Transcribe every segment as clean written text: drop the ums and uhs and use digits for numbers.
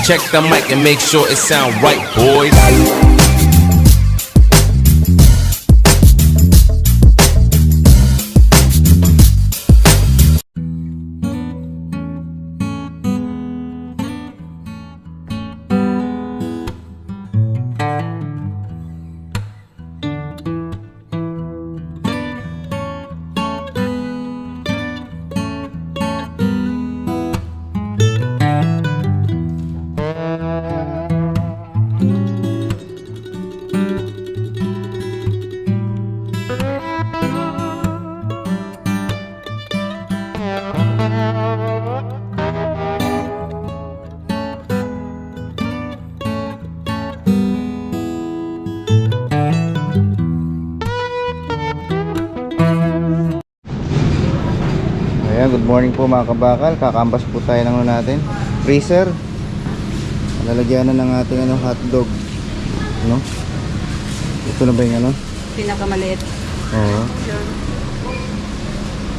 Check the mic and make sure it sound right, boys. Ayan, good morning po mga kabakal. Kakambas po tayo ng ano natin, freezer. Lalagyan na ng ating hotdog. Ano? Ito na ba yung ano? Pinakamaliit. Oo.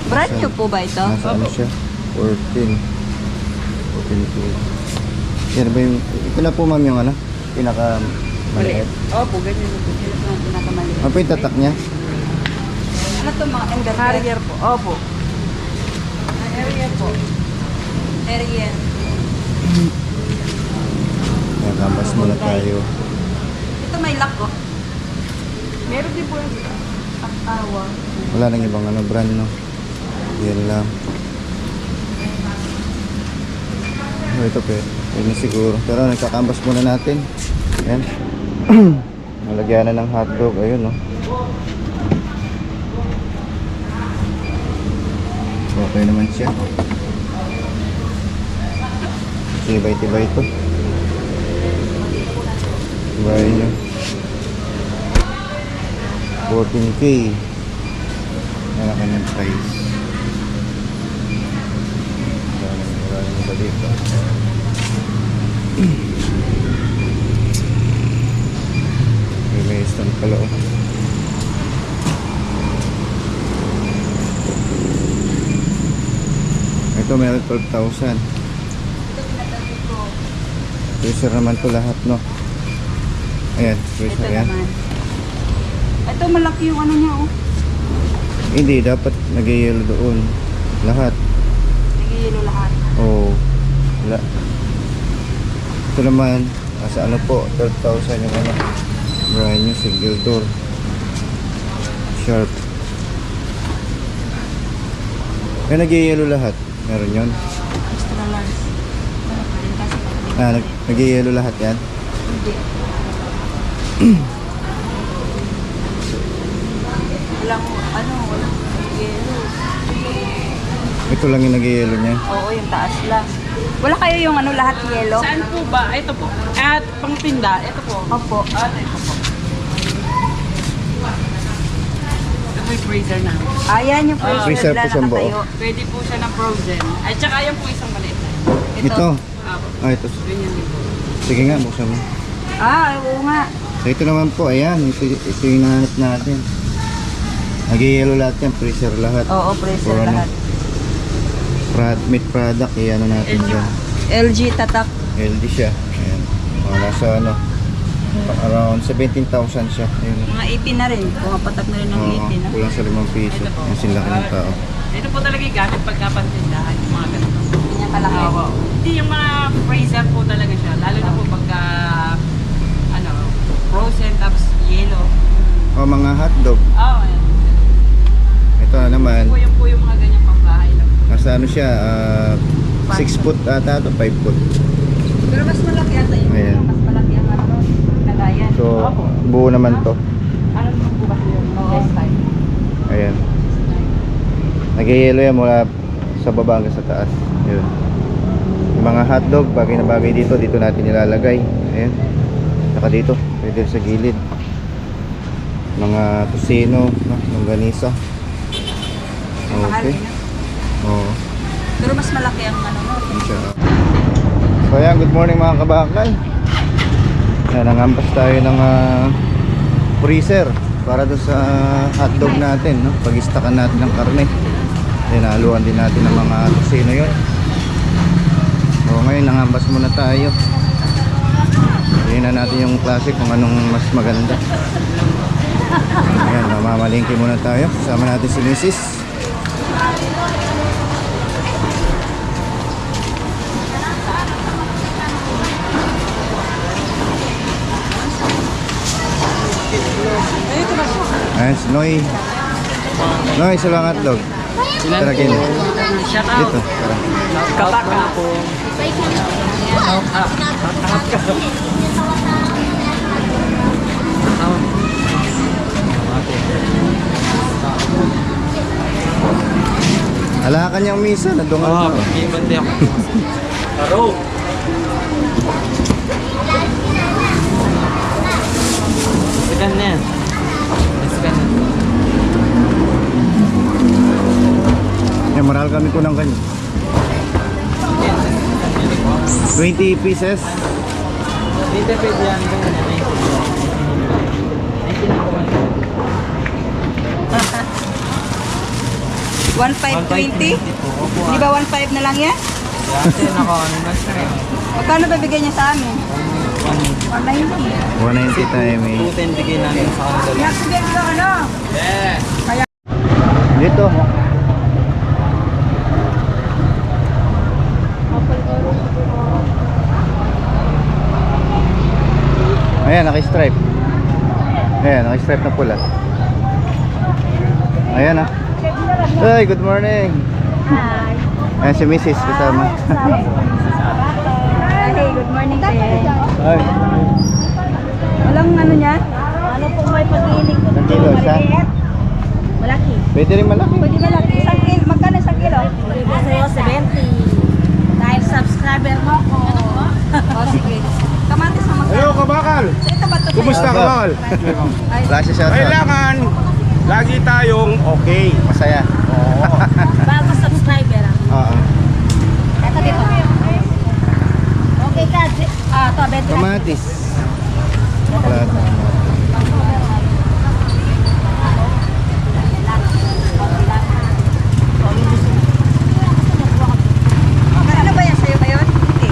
Brand new po ba ito? Nasa ano siya? 14 kg. Yan ba yung, ito na po ma'am yung ano? Pinakamaliit. Opo, ganyan po. Ito ang pinakamaliit. Ano po yung tatak niya? Ano ito mga enderhead? Harrier po. Opo. Harrier po. Harrier. Kakambas muna tayo. Ito may lock ko. Meron din po yung awa. Wala nang ibang ano brand, no? Yan lang. Oh, ito pe. Yun na siguro. Pero nagkakambas muna natin. Ayan. Nalagyan na ng hotdog. Ayun, no? Okay naman siya. Tibay-tibay ito. Tibayin nyo. 14K. Yan ang kanyang price. Maraming ba dito? May stand pala, oh. Ito meron 12,000. Freezer naman to lahat, no? Ayan, freezer yan. Ito malaki yung ano niya, oh. Hindi, dapat nag-yellow doon. Lahat. Nag-yellow lahat. Oo. Wala. Ito naman, sa ano po, 12,000 yung ano. Brand new, single door. Sharp. Kaya nag-yellow lahat. Meron yun. Extra large. Nag-yellow lahat yan. Hindi. Walang yellow. Ito lang yung nag-yellow niya. Oo, yung taas lang. Wala kayo yung ano lahat yellow? Saan po ba? Ito po. At pangtinda, ito po. Opo. At ito po. Ito yung freezer namin. Ayan yung freezer po siyang buo. nakatayo. Pwede po siya ng frozen. At saka yan po isang maliit na. Ito. Apo. Ito. Ganyan din po. Sige nga, buksan mo. Oo nga. So ito naman po, ayan. Ito yung nahanap natin. Nag-yellow lahat yan. Freezer lahat. Oo, freezer Or ano, lahat. meat product. Ayan na natin LG. dyan. LG tatak. LD siya. Ayan. Nasa ano, around 17,000 siya. Ayan. Mga 18 na rin. Pumapatak na rin ng 18. No? Kulang sa 5 piso. Ito po. Yung sinlaki ng tao. Ito po talaga yung gamit pagkapantindahan. Yung mga ganito. Hindi niya kalaki. Oo. Hindi yung mga freezer po talaga siya. Lalo na po pagka ano, frozen tapos yellow. O mga hotdog. Oo. Ayan. Ito na naman. Yan po yung mga ganyang pambahay lang. Nasa ano siya, 6 foot ata to 5 foot. Pero mas malaki ata yung Ayan. mas malaki ang ano, lagayan. So, buo naman to. Ano po bukas yun? Yes, time. Ayan. Nag-yellow yan mula sa baba hanggang sa taas. Yun. Yung mga hotdog, bagay na bagay dito, dito natin nilalagay. Ayan. Saka dito, pwede sa gilid. Mga tusino, longganisa. Mahal Okay. din, no? Oo. Pero mas malaki ang ano no. Yan siya. So ayan, good morning mga kabakal. Ayan, nangampas tayo ng freezer para doon sa hotdog natin, no? Pag-istakan natin ng karne. Haluan din natin ng mga tusino yun. So ngayon, nangambas muna tayo. tingnan natin yung klase kung anong mas maganda. Ayan, mamalingki muna tayo. Kasama natin si Mrs. Ayan, si Noy. Noy, silang hotdog. Tara, gini. Shout out. Dito, tara. Kapaka. Ala ka niyang misa, nandungan Ah, mo. pag-ibante ako. Aro! Sigan na yan. Sigan na. Yan, maral kami ko ng kanya. 20 pieces. Dito pwede yan. 1,520? Di ba 1,500 na lang yan? Dati naka-ano na siya. Magkano ba bigay niya sa amin? 190. 190 time eh. 210 bigay namin sa kanila. Kaya sige ko ano? Dito. Ayan, naka-stripe. Ayan, naka-stripe na pula. Ayan ah. Hey, good morning. Hi. Ayan si Mrs. kasama. Hey, good morning sir. Ay, Walang ano niyan? Ano po may pag-iinig ko? Ilang kilo siya? Malaki. Pwede rin malaki. Pwede malaki. Isang kilo. Magkano isang kilo? Pwede sa'yo 70. Dahil subscriber mo ko. O sige. Kamatis na magkano? Hello, kabakal! So, ito ba ito? Kumusta, Aba. kabakal? Ay, Flash shout out. Kailangan lagi tayong okay. Masaya. Bago subscriber. Oo. ito dito. Okay ka. Ah, ito, 20 lang. Kamatis. Lahat. Ano ba yan sa'yo ngayon? Hindi.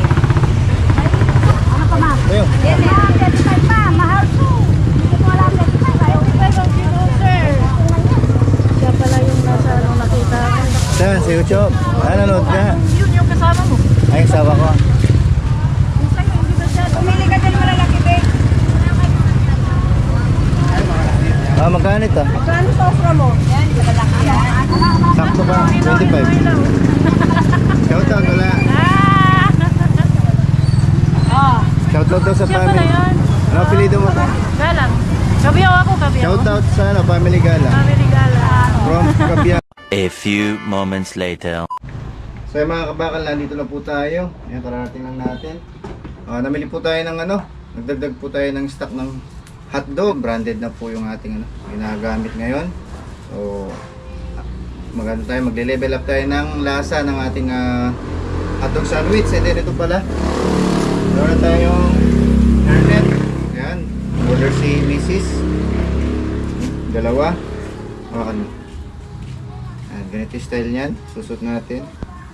Ano pa ma'am? Ayun. Yan eh. 35 pa. Mahal to. Hindi ko wala 35. Ayaw ko pa yung sir. Siya pala yung nasa anong nakita ko. Saan? Si Ucho? Nanonood ka? Yun yung kasama mo. Ay, sawa ko. Yung sa'yo, hindi ba siya? Pumili ka dyan malalaki, be. Ah, magkano ito? Magkano sa ofra mo? Yan, malalaki yan. Sakto ba? 25. Shout out wala. Ah. Shout out daw sa Siya pala family. yun. Ano apelido mo? Galang. Kabiyaw ako, kabiyaw. Shout out sa ano, family gala. Family gala. From Kabia. A few moments later. So yung mga kabakal, nandito na po tayo. Ayan, kararating lang natin. Namili po tayo ng ano, nagdagdag po tayo ng stock ng hotdog. Branded na po yung ating ano, ginagamit ngayon. So, magano tayo, magle-level up tayo ng lasa ng ating hotdog sandwich. And then ito pala, meron na tayong internet. Ayan, order si Mrs. Dalawa. Hawakan mo. Ayan, ganito yung style niyan. Susot natin.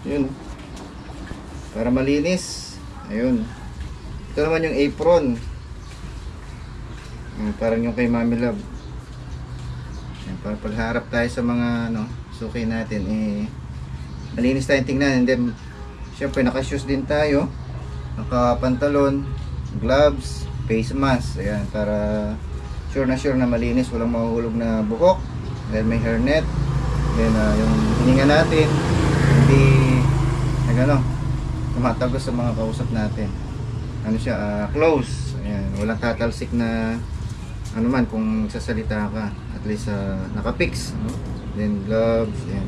Yun. Para malinis. Ayun. Ito naman yung apron. Ayan, parang yung kay Mami Love. Ayan, para pagharap tayo sa mga ano, suki natin. Malinis tayong tingnan. And then, syempre naka-shoes din tayo. Naka-pantalon, gloves, face mask. Ayan, para sure na malinis. Walang mahuhulog na buhok. Then may hairnet. Then yung hininga natin hindi nagano tumatagos sa mga kausap natin. Ano siya, close. Ayan, walang tatalsik na ano man kung sasalita ka. At least naka-fix, no? Then gloves, ayan.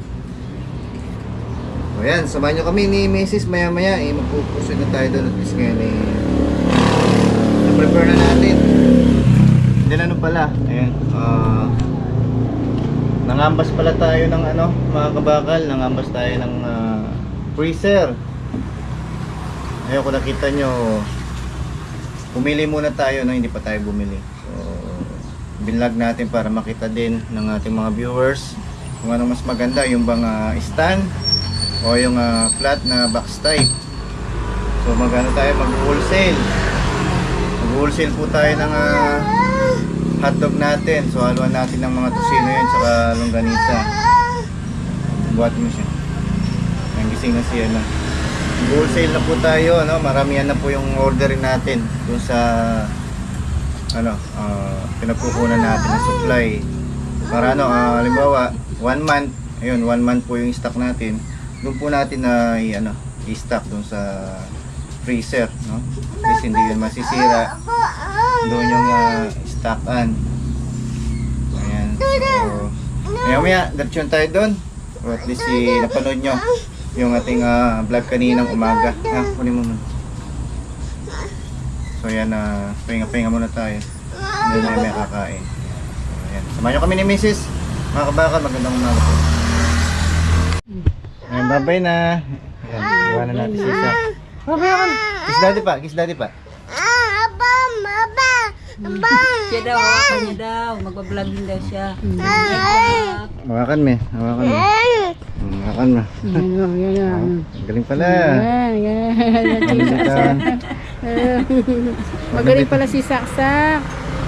O yan, samahan nyo kami ni Mrs. maya-maya. Magpupusin na tayo doon. At least ngayon na-prepare na natin. Then ano pala, ayan, nangambas pala tayo ng ano, mga kabakal, nangambas tayo ng freezer. Ayun, kung nakita nyo, pumili muna tayo, no? Hindi pa tayo bumili. So, binlog natin para makita din ng ating mga viewers kung ano mas maganda, yung bang stand o yung flat na box type. So magano tayo, mag-wholesale Wholesale po tayo ng hotdog natin. So haluan natin ng mga tusino yun saka longganisa. Buhat mo siya. Ang gising na siya na. Wholesale na po tayo, no? Maramihan na po yung orderin natin dun sa pinapukunan natin ng supply. Para halimbawa 1 month, ayun 1 month po yung stock natin. Doon po natin na i-stock dun sa freezer, no? Kasi hindi yun masisira. Doon yung stockan. Ayan. So, maya diretso tayo doon. Or at least napanood nyo yung ating vlog kaninang umaga. Kunin mo muna. So ayan, pahinga muna tayo. Hindi na may kakain. So, ayan. Samahan nyo kami ni Mrs. Mga kabakal, magandang umaga po. Ayan, bye-bye na. Ayan, iwanan natin si Isa. Kiss daddy pa. Siya daw, hawakan niya daw. Magbablog din daw siya. Hawakan mo. Hawakan mo. Galing pala. Magaling pala si Saksak.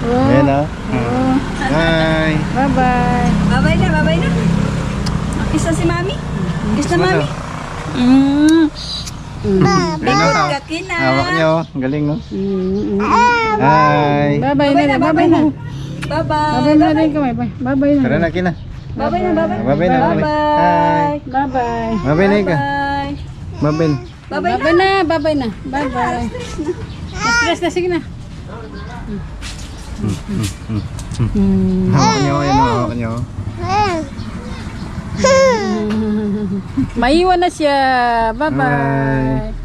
Oh. Ayan o. Bye. Bye-bye. Babay na. Kiss na si Mami. Kiss na Mami. Likod ka kina. Hawak nyo. Galing no. Hi. Bye-bye na. Bye-bye na rin kami. Bye-bye na. Tara na kina. Bye-bye na. Bye-bye na. Hi. Bye-bye. Bye-bye na ika. Bye-bye. Bye-bye na. Bye-bye. Na-stress na. Sige na. Hawak nyo. Hawak nyo. Maiwan na siya. Bye-bye. Bye.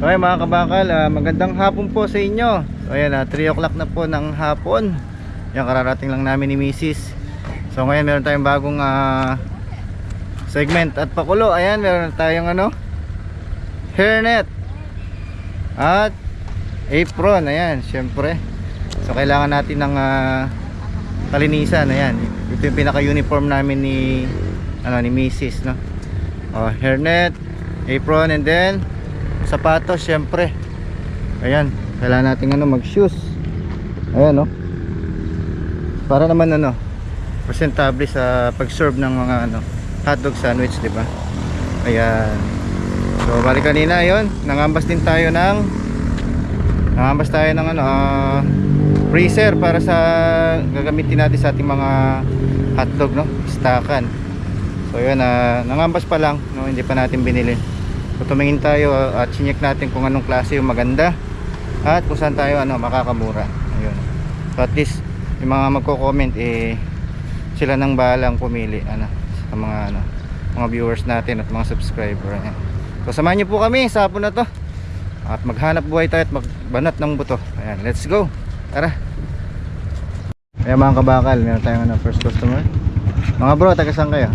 So ayan mga kabakal, magandang hapon po sa inyo. So ayan, 3 o'clock na po ng hapon. Yan, kararating lang namin ni Mrs. So ngayon meron tayong bagong segment at pakulo. Ayan, meron tayong hairnet at apron. Ayan, syempre. So kailangan natin ng kalinisan. Ayan, ito yung pinaka-uniform namin ni Mrs. no? Hairnet, apron, and then sapatos syempre. Ayan, kailangan natin mag-shoes. Ayan para naman presentable sa pag-serve ng mga hotdog sandwich, di ba? Ayan. So bali kanina yon, nangambas tayo ng freezer para sa gagamitin natin sa ating mga hotdog, stakan. So yun, nangambas pa lang, hindi pa natin binili. So tumingin tayo at chinek natin kung anong klase yung maganda at kung saan tayo makakamura. Ayun. So at least yung mga magko-comment sila nang bahalang pumili sa mga viewers natin at mga subscriber. Ayan. So samahan niyo po kami sa hapon na to at maghanap buhay tayo at magbanat ng buto. Ayan, let's go. Tara. Ayan mga kabakal, meron tayong first customer. Mga bro, taga saan kayo?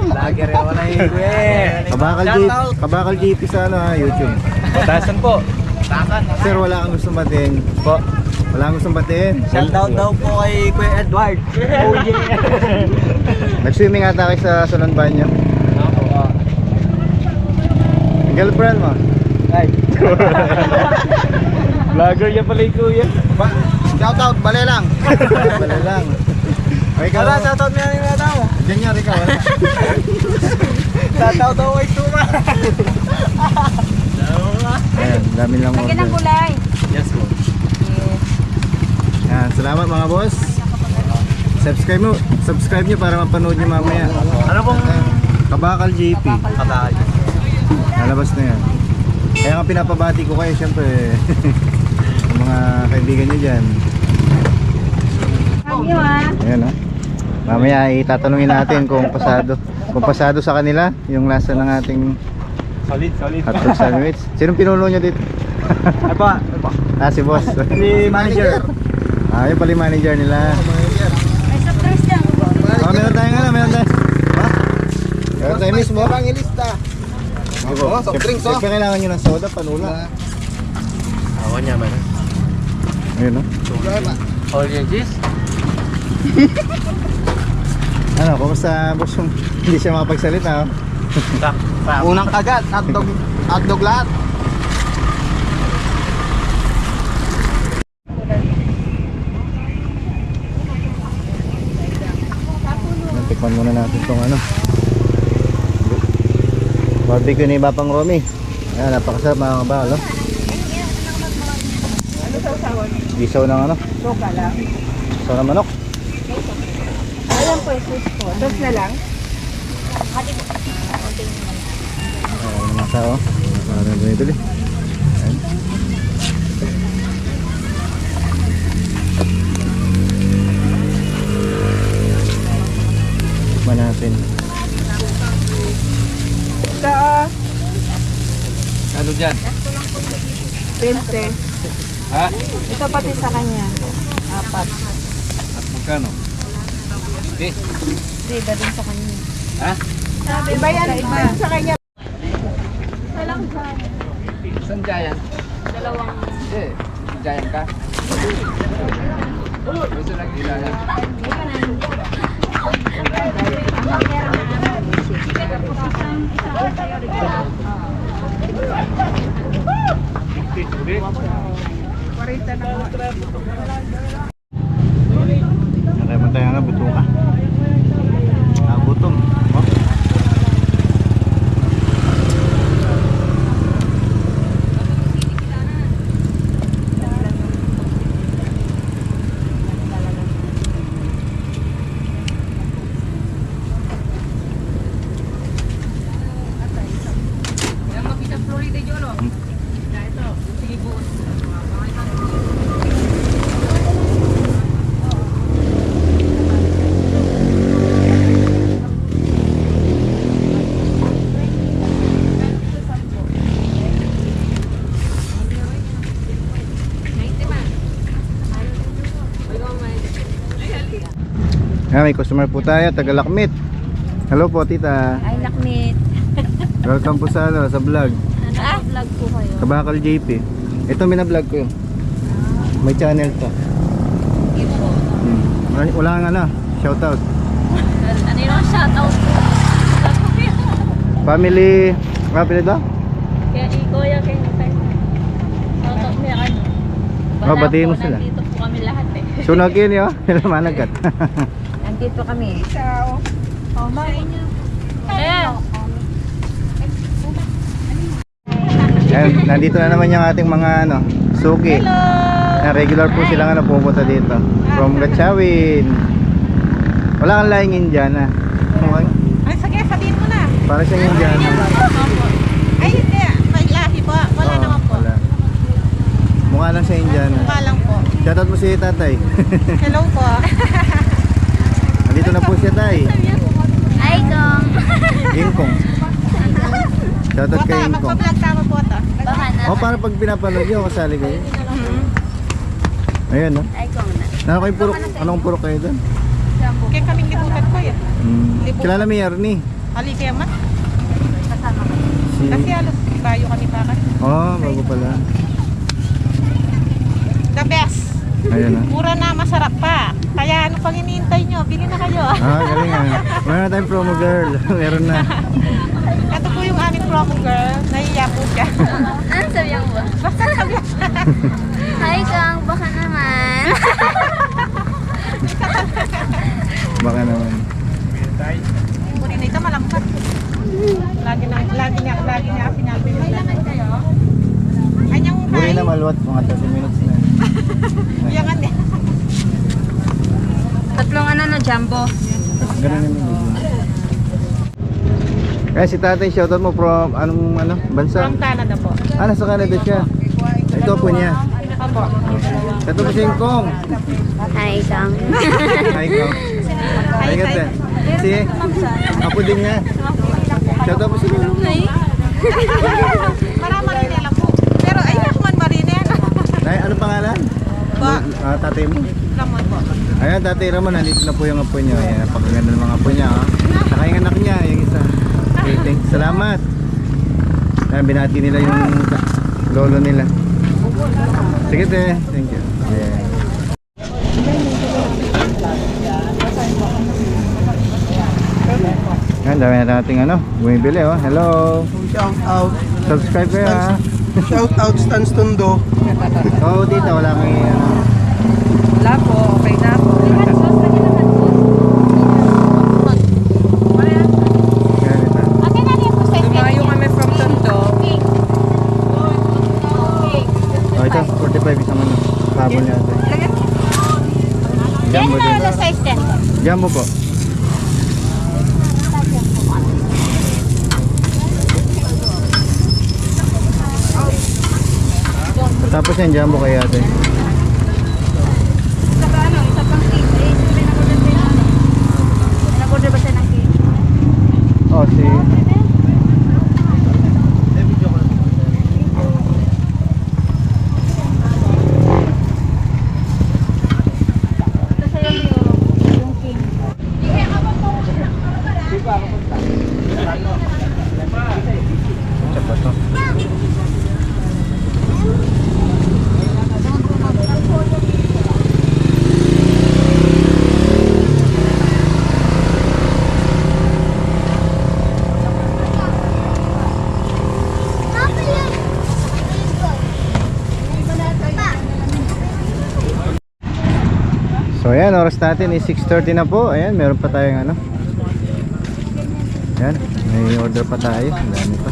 Lager ako na Kabakal GP sa YouTube. Batasan po. Sir, wala kang gustong batiin po. Wala kang gustong batiin. Shoutout daw po kay Kuya Edward. Oh yeah. Nag-swimming ata kayo sa Salon Banyo. Ang girlfriend mo? Ay. Vlogger niya pala yung kuya. Shoutout, bale lang. Bale lang. Ay, ikaw. Tara, shoutout mo yan yung mga tao. Diyan nga, ikaw. Wala. Shoutout daw kay Tuma. Ayan, dami lang Lagyan ng order. gulay. Yes po. Ayan, salamat mga boss. Subscribe nyo para mapanood nyo mamaya. Ano pong Kabakal JP. kabakal? Lalabas na yan. Kaya nga pinapabati ko kayo syempre. Yung mga kaibigan nyo dyan. Ano ah? Ayan ha. Mamaya itatanungin natin kung pasado sa kanila yung lasa ng ating Solid. hotdog sandwich. Sinong pinuno nyo dito? Ay pa. Si boss. Si manager. Yun pala yung manager nila. May soft drinks dyan. Meron tayong meron tayong. Meron tayong mismo. Ang ilista. Soft drinks, oh. Siyempre kailangan nyo ng soda, panula. Awan niya man. Ayun no. All your juice? Ano, kumusta boss yung hindi siya makapagsalita? Unang kagat, hotdog lahat. Tikman muna natin itong barbecue ni Bapang Romy. Ayan, napakasarap mga kabal, no? Gisaw ng Soka lang. Gisaw ng manok. Ayan po, sus po. Dos na lang. Ayan, mga tao. Parang bumibili. Ayan. Tikman natin. Ito, Ano dyan? 20. Ha? Ito pati sa kanya. 4. At magkano? Okay. Iba din sa kanya. Ha? Iba yan, iba yan sa kanya. Saan Giant? Dalawang. Hindi. Giant ka? Gusto lang Giant. Nakayaman tayo nga, buto ka. Gutom. Oh. May customer po tayo, taga Lakmit. Hello po tita. Ay, lakmit. Welcome po sa sa vlog. Vlog po kayo. Kabakal JP. Ito mina-vlog ko yun. May channel to. Wala kang shoutout. Ano yung shoutout po? Family, kapilid ba? Kaya Kuya, kaya shoutout niya ano. Oh, batiin mo sila. Nandito po kami lahat eh. Sunag yun yun, managat. Nandito kami. Ikaw. Oh, main niyo. Eh. Ayan, nandito na naman yung ating mga suki. Na regular po sila pupunta dito. From Gatchawin. Wala kang laing Indiana. Okay? Ay, sige, sabihin mo na. Para siyang Indiana. Ay, hindi. May lahi po. Wala Oo, naman po. wala. Mukha lang siya Indiana. Mukha lang po. Shoutout mo si tatay. Hello po. Nandito na po siya tay. Ay, Gong. Ingkong. Shoutout kay Ingkong. Magpa-vlog tama po ito. Baka na. Para pag pinapanood nyo, kasali kayo. Ayun, no? Ay, Gong na. Anong purok kayo doon? Kaya kaming libutan ko yan. Kilala mo yung Ernie? Halikeman. Kasama kayo. Kasi halos bayo kami pa kasi. Bago pala. The best. Ayun, no? Mura na, masarap pa. Kaya ano pang iniintay nyo? Bili na kayo. Galing Meron na tayong promo girl. Meron na. Ito po yung aming promo girl. Nahiya po siya. Ano sabihan mo ba? Basta sabi. Hi, Gong. Baka naman. Baka naman. Yung burinito malangkat. Lagi na sinabi yung lahat kayo. Anyang Buri na maluwat, mga 30 minutes na. Yan nga din. Tatlong jumbo. Ganun naman. Kaya si tatay, shoutout mo from anong bansa? From Canada po. Nasa Canada siya. Ito po niya. Opo. Ito po si Kong. Hi, Sang. Hi, Kong. Hi, Kate. Si, ako din niya. Shoutout po si Kong. Marama rin nila po. Pero ay nakuman marine. Nay, ano pangalan? Ba? Tatay mo. Ramon po. Ayan, Tatay Ramon, nandito na po yung apo niyo. Ayan, napakaganda ng mga apo niya. Oh. Saka yung anak niya, yung isa. Okay, thanks. Salamat. Ayan, binati nila yung lolo nila. Sige, te. Thank you. Ayan. Ayan, dami na nating bumibili. Oh. Hello. Shout out. Subscribe kayo, ha. Shout out Stans Tondo. Oo, dito. Wala kang Wala po. Okay na po. Tumayo kami from Tondo. Oh, ito, 45 isang sabon niya ito. Jumbo din. size 10. Jumbo po. Tapos yan, jumbo kaya ate. Isa pang cake. Nag-order ba siya ng cake? Oh, si... Ito sa'yo yung king. Tsaka to. So ayan, oras natin is 6:30 na po. Ayan, meron pa tayong Ayan, may order pa tayo. Ang dami pa.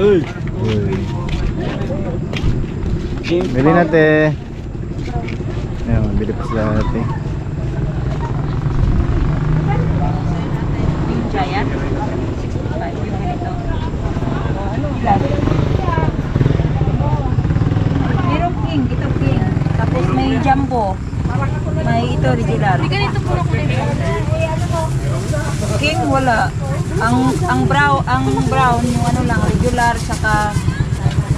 Uy. Bili natin. Ayan, bili pa sila natin. Yung giant. 65 yung ganito. Merong king. Ito king. Tapos may jumbo. May ito regular. Ganito po na kulay. King wala. Ang brown yung lang regular saka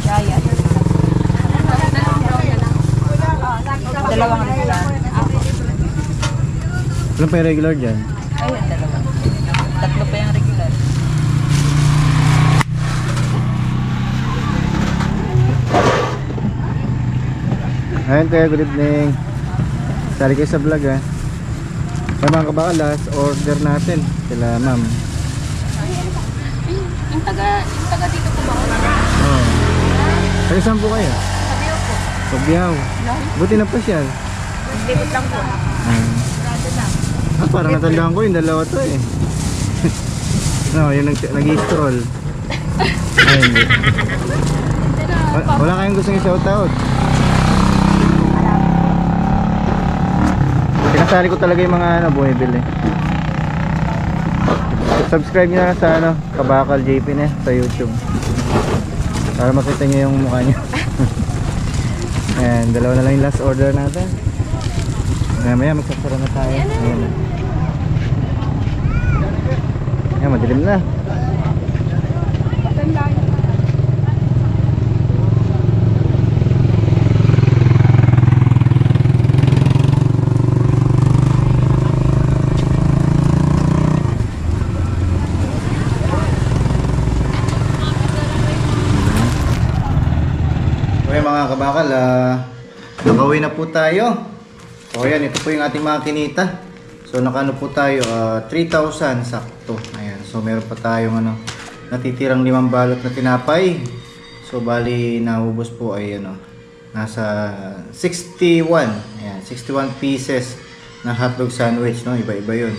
giant. Dalawang regular. Ano pa yung regular dyan? Ayun, dalawa. Tatlo pa yung regular. Ayan kaya, good evening. Sali kayo sa vlog, ha. Kaya mga kabaka, last order natin sila ma'am. Yung taga dito po ba? Oh. Kaya saan po kayo? Sabiyo po. Pagbiyaw. Buti na pa siya. Libot lang po. Grado lang. Parang natandaan ko yung dalawa to eh. No, yung nag-i-stroll. Ayun. Wala kayong gustong i-shoutout. Pinasali ko talaga yung mga bumibili. Subscribe nyo na sa Kabakal JP na sa YouTube. Para makita nyo yung mukha nyo. Ayan, dalawa na lang yung last order natin. Maya magsasara na tayo. Ayan. Ayan, madilim na. Okay mga kabakal, nakauwi na po tayo. So ayan, ito po yung ating mga kinita. So nakano po tayo, 3,000 sakto. Ayan, so meron pa tayong natitirang 5 balot na tinapay. So bali naubos po ay nasa 61. Ayan, 61 pieces na hotdog sandwich, no? Iba-iba yun.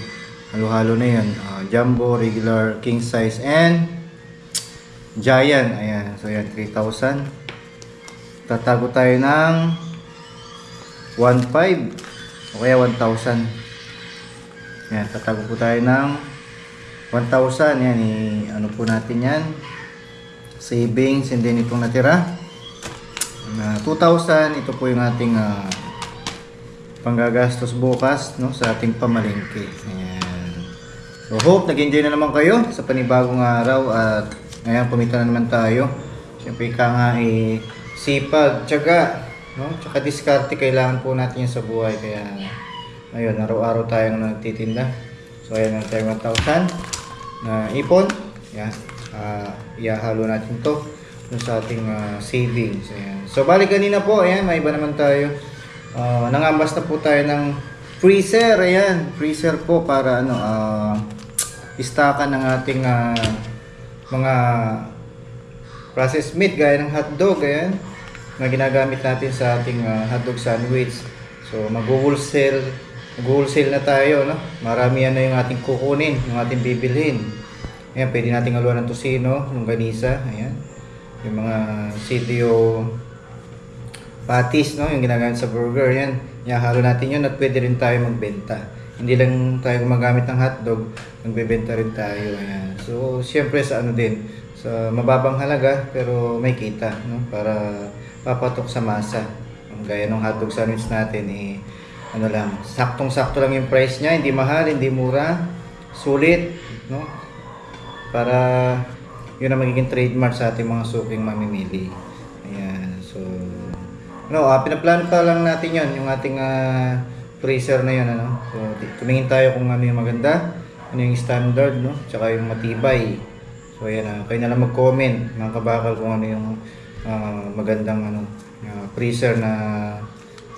Halo-halo na yun. Jumbo, regular, king size, and giant. Ayan. So, yan, 3,000. Tatago tayo ng 1,500 o kaya 1,000. Yan, tatago po tayo ng 1,000. Yan, ano po natin yan. Savings, and then itong natira. 2,000. Ito po yung ating panggagastos bukas, no, sa ating pamalengke. Ayan. So, hope nag-enjoy na naman kayo sa panibagong araw at ngayon pumita na naman tayo. Siyempre nga sipag, tiyaga, no? Tsaka diskarte kailangan po natin yan sa buhay. Kaya ayun, araw-araw tayong nagtitinda. So ayan na tayo 1,000 na ipon. Yan. Ihahalo natin to dun sa ating savings. Ayan. So balik kanina po, ayan, may iba naman tayo. Nangambas na po tayo ng freezer. Ayan, freezer po para istakan ng ating mga processed meat gaya ng hotdog. Ayan, na ginagamit natin sa ating hotdog sandwich. So mag-wholesale na tayo, no? Marami na yung ating kukunin, yung ating bibilhin. Ayan, pwede nating haluan ng tosino, longganisa, ayan. Yung mga CTO patties, no, yung ginagamit sa burger, yan. Ihahalo natin yun at pwede rin tayo magbenta. Hindi lang tayo gumagamit ng hotdog, magbebenta rin tayo. Ayan. So, siyempre sa sa mababang halaga pero may kita, no, para papatok sa masa. Gaya ng hotdog sandwich natin, saktong-sakto lang yung price niya, hindi mahal, hindi mura, sulit, no? Para yun ang magiging trademark sa ating mga suking mamimili. Ayan. So, pinaplano pa lang natin yun, yung ating freezer na yun, ano. So, tumingin tayo kung ano yung maganda, ano yung standard, no, tsaka yung matibay. So, ayan, kayo na lang mag-comment, mga kabakal, kung ano yung magandang freezer na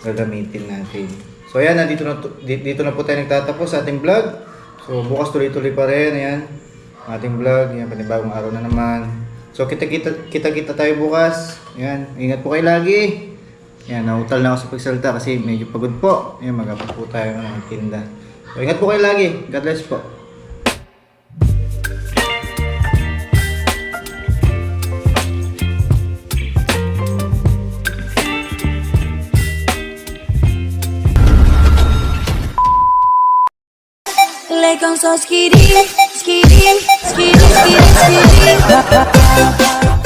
gagamitin natin. So, ayan, dito na po tayo nagtatapos sa ating vlog. So, bukas tuloy-tuloy pa rin, ayan, ating vlog, yan, panibagong araw na naman. So, kita tayo bukas. Ayan, ingat po kayo lagi. Yan, nautal na ako sa pagsalita kasi medyo pagod po. Yan, magapag po tayo ng tinda. So, ingat po kayo lagi. God bless po. Like on so skitty, skitty, skitty, skitty, skitty.